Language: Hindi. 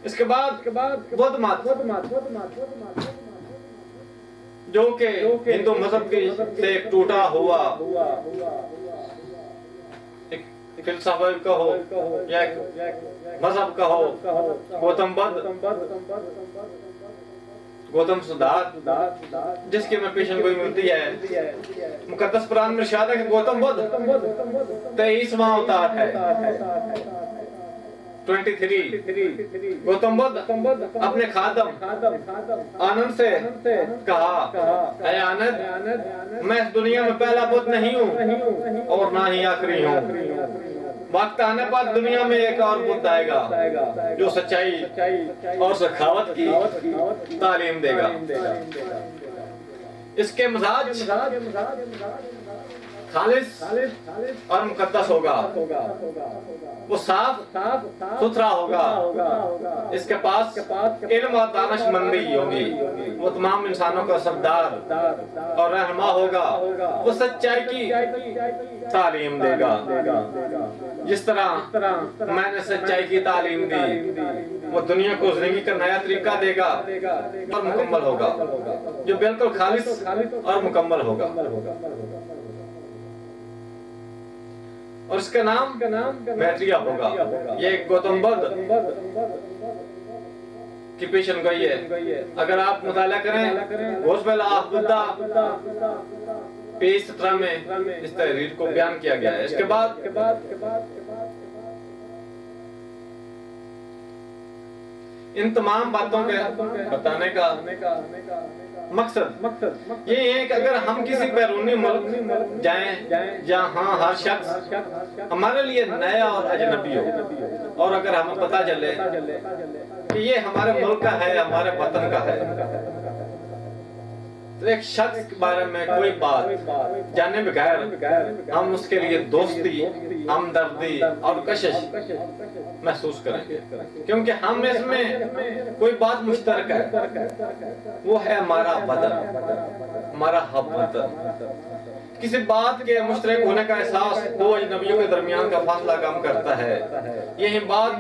इसके बाद बुद्ध मत, जो कि हिंदू मजहब से एक टूटा हुआ एक फिलसफा का हो या एक मजहब का हो, गौतम सिद्धार्थ, जिसकी में पेशन गोई मिलती है। मुकद्दस कुरान में इरशाद है कि गौतम बुद्ध 23वां अवतार है, 23। गौतम बुद्ध अपने खादम आनंद से कहा, ऐ आनंद, मैं इस दुनिया में पहला बुद्ध नहीं हूँ और ना ही आखिरी हूँ। वक्त आने पर दुनिया में एक और बुद्ध आएगा जो सच्चाई और सखावत की तालीम देगा। इसके मिजाज खालिस और मुकद्दस होगा, वो साफ सुथरा होगा, इसके पास इल्म और दानिशमंदी होगी, वो तमाम इंसानों का सरदार और रहनुमा होगा, वो सच्चाई की तालीम देगा। जिस तरह मैंने सच्चाई की तालीम दी, वो दुनिया को जिंदगी का नया तरीका देगा और मुकम्मल होगा, जो बिल्कुल खालिस और मुकम्मल होगा। और इसका नाम मैत्रेय होगा। ये गौतम बुद्ध की पेशन गोई है। अगर आप मुताला करें गोस्पेल ऑफ बुद्धा पेज 17 में इस तहरीर को बयान किया गया है। इसके बाद इन तमाम बातों के बताने का मकसद ये है कि अगर हम किसी बैरूनी मुल्क जाएं जहां हर शख्स हमारे लिए नया और अजनबी हो, और अगर हमें पता चले कि ये हमारे मुल्क का है, हमारे वतन का है, तो एक शख्स के बारे में कोई बात जाने बगैर हम उसके लिए दोस्ती, हमदर्दी और कशिश महसूस करेंगे, क्योंकि हम इसमें कोई बात मुश्तरक है, वो है हमारा वतन, हमारा हम वतन। किसी बात के मुश्तरक होने का एहसास दो अजनबियों के दरमियान का फासला कम करता है। यही बात